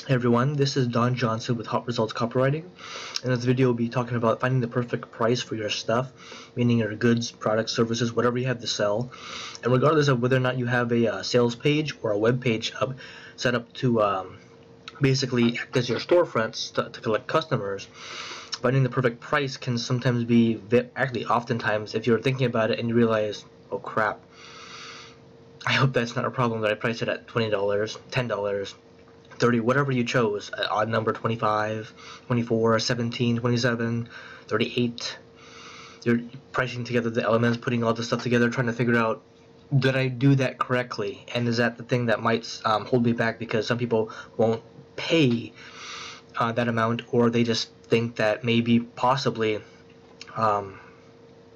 Hey everyone, this is Don Johnson with Hot Results Copywriting. In this video, we'll be talking about finding the perfect price for your stuff, meaning your goods, products, services, whatever you have to sell. And regardless of whether or not you have a sales page or a web page set up to basically act as your storefronts to collect customers, finding the perfect price can sometimes be, actually oftentimes, if you're thinking about it and you realize, oh crap, I hope that's not a problem that I priced it at $20, $10, 30, whatever you chose, odd number 25, 24, 17, 27, 38. You're pricing together the elements, putting all the stuff together, trying to figure out, did I do that correctly? And is that the thing that might hold me back because some people won't pay that amount, or they just think that maybe possibly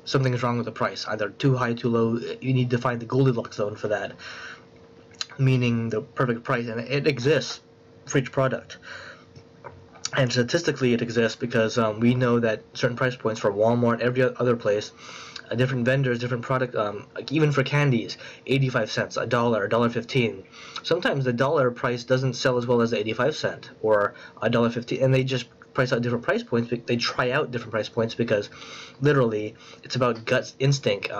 something is wrong with the price, either too high, too low. You need to find the Goldilocks zone for that, meaning the perfect price, and it exists for each product. And statistically it exists because we know that certain price points for Walmart, every other place, different vendors, different product, like even for candies, 85 cents, $1, $1.15. Sometimes the dollar price doesn't sell as well as the 85-cent or $1.15, and they just price out different price points. They try out different price points because literally it's about gut instinct.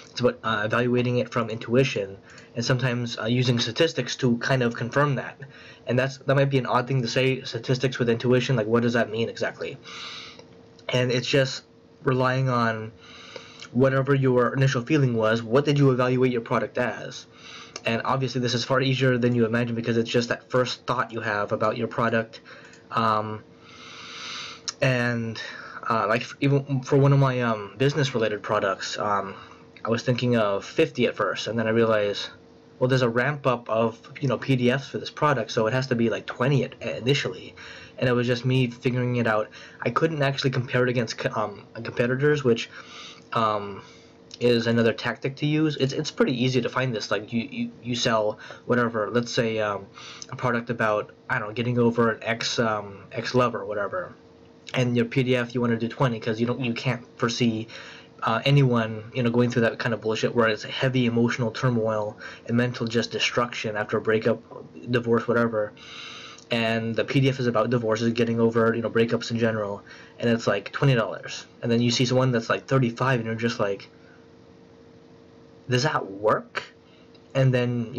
It's about evaluating it from intuition, and sometimes using statistics to kind of confirm that. And that might be an odd thing to say, statistics with intuition. Like, what does that mean exactly? And it's just relying on whatever your initial feeling was. What did you evaluate your product as? And obviously this is far easier than you imagine because it's just that first thought you have about your product. Like even for one of my business related products, I was thinking of 50 at first, and then I realized, well, there's a ramp up of PDFs for this product, so it has to be like 20 initially. And it was just me figuring it out. I couldn't actually compare it against competitors, which is another tactic to use. It's pretty easy to find this. Like you sell whatever, let's say a product about, I don't know, getting over an ex lover or whatever, and your PDF you want to do 20 because you can't foresee anyone going through that kind of bullshit where it's heavy emotional turmoil and mental just destruction after a breakup, divorce, whatever. And the PDF is about divorces, getting over breakups in general, and it's like $20. And then you see someone that's like 35, and you're just like, does that work? And then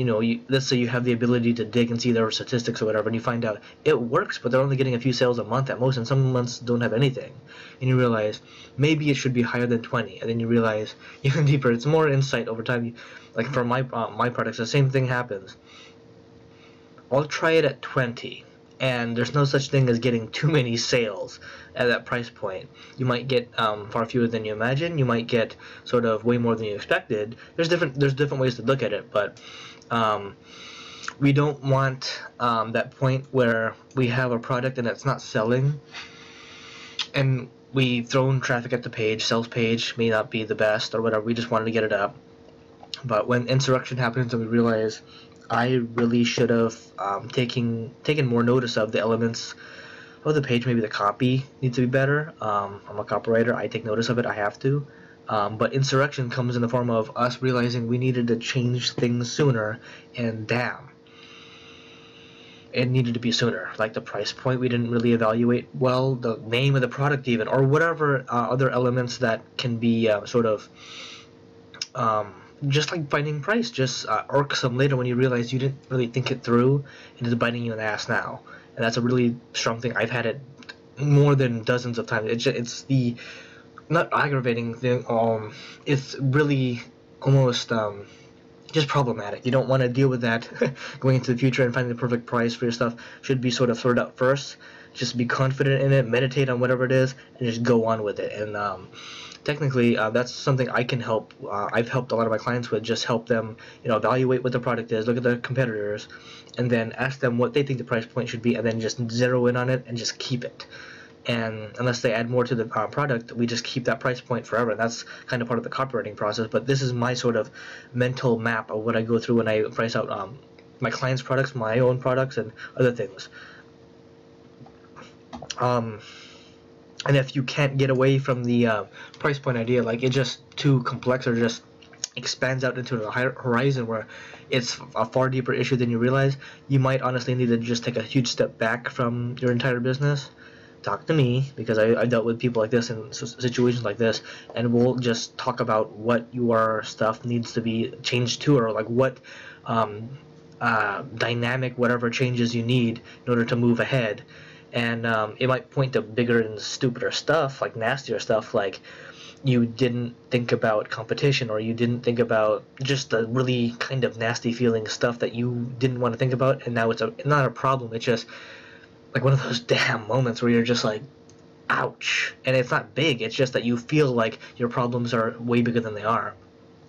let's say you have the ability to dig and see their statistics or whatever, and you find out it works, but they're only getting a few sales a month at most, and some months don't have anything. And you realize maybe it should be higher than 20, and then you realize even deeper. It's more insight over time. Like for my products, the same thing happens. I'll try it at 20, and there's no such thing as getting too many sales at that price point. You might get far fewer than you imagine. You might get sort of way more than you expected. There's different ways to look at it, but we don't want that point where we have a product and it's not selling, and we've thrown traffic at the page. Sales page may not be the best or whatever. We just wanted to get it up, but when insurrection happens and we realize, I really should have taken more notice of the elements of the page. Maybe the copy needs to be better. I'm a copywriter. I take notice of it. I have to. But insurrection comes in the form of us realizing we needed to change things sooner, and damn, it needed to be sooner. Like the price point, we didn't really evaluate well, the name of the product even, or whatever other elements that can be sort of just like finding price, just irksome later when you realize you didn't really think it through, and it's biting you in the ass now. And that's a really strong thing. I've had it more than dozens of times. It's the not aggravating thing. It's really almost just problematic. You don't want to deal with that going into the future, and finding the perfect price for your stuff should be sort of sorted out first. Just be confident in it, meditate on whatever it is, and just go on with it. And technically, that's something I can help. I've helped a lot of my clients with. Just help them, evaluate what the product is, look at the competitors, and then ask them what they think the price point should be, and then just zero in on it and just keep it. And unless they add more to the product, we just keep that price point forever. And that's kind of part of the copywriting process. But this is my sort of mental map of what I go through when I price out my clients' products, my own products, and other things. And if you can't get away from the price point idea, like it's just too complex or just expands out into the horizon where it's a far deeper issue than you realize, you might honestly need to just take a huge step back from your entire business. Talk to me, because I've dealt with people like this in situations like this, and we'll just talk about what your stuff needs to be changed to, or like what dynamic whatever changes you need in order to move ahead. And it might point to bigger and stupider stuff, like nastier stuff, like you didn't think about competition, or you didn't think about just the really kind of nasty feeling stuff that you didn't want to think about, and now it's not a problem, it's just like one of those damn moments where you're just like, ouch. And it's not big, it's just that you feel like your problems are way bigger than they are.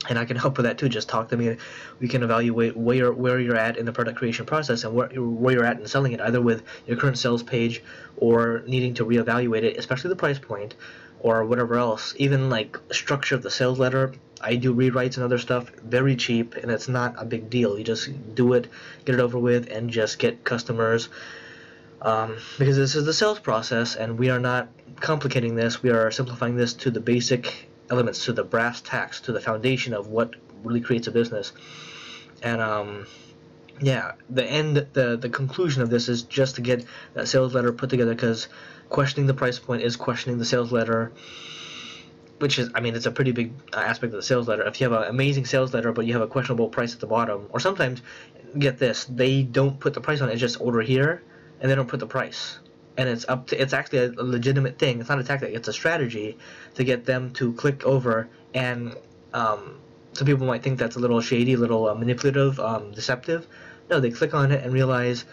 And I can help with that too. Just talk to me. We can evaluate where you're at in the product creation process, and where you're at in selling it, either with your current sales page or needing to reevaluate it, especially the price point or whatever else. Even like structure of the sales letter. I do rewrites and other stuff, very cheap, and it's not a big deal. You just do it, get it over with, and just get customers. Because this is the sales process, and we are not complicating this. We are simplifying this to the basic elements, to the brass tacks, to the foundation of what really creates a business. And yeah, the conclusion of this is just to get that sales letter put together, because questioning the price point is questioning the sales letter, which is, I mean, it's a pretty big aspect of the sales letter. If you have an amazing sales letter but you have a questionable price at the bottom, or sometimes, get this, they don't put the price on it, it's just order here, and they don't put the price. And it's actually a legitimate thing. It's not a tactic, it's a strategy to get them to click over. And some people might think that's a little shady, a little manipulative, deceptive. No, they click on it and realize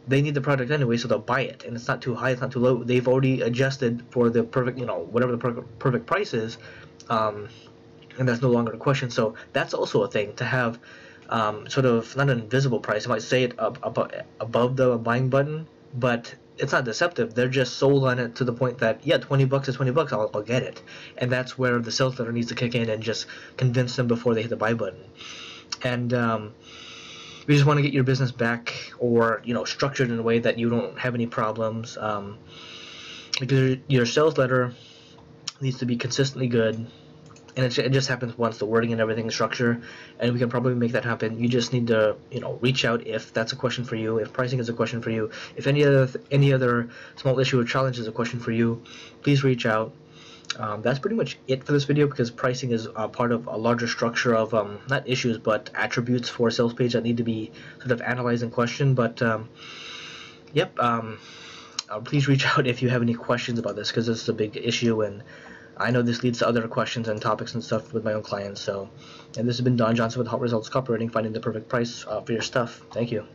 they need the product anyway, so they'll buy it. And it's not too high, it's not too low. They've already adjusted for the perfect, whatever the perfect price is, and that's no longer a question. So that's also a thing, to have sort of not an invisible price. I might say it above the buying button, but it's not deceptive. They're just sold on it to the point that, yeah, $20 is $20, I'll get it. And that's where the sales letter needs to kick in and just convince them before they hit the buy button. And you just want to get your business back, or structured in a way that you don't have any problems, because your sales letter needs to be consistently good. And it just happens once, the wording and everything, structure, and we can probably make that happen. You just need to, reach out if that's a question for you, if pricing is a question for you, if any other small issue or challenge is a question for you, please reach out. That's pretty much it for this video, because pricing is part of a larger structure of not issues but attributes for a sales page that need to be sort of analyzed and questioned. But yep, please reach out if you have any questions about this, because this is a big issue, and I know this leads to other questions and topics and stuff with my own clients. And this has been Don Johnson with Hot Results Copywriting, finding the perfect price for your stuff. Thank you.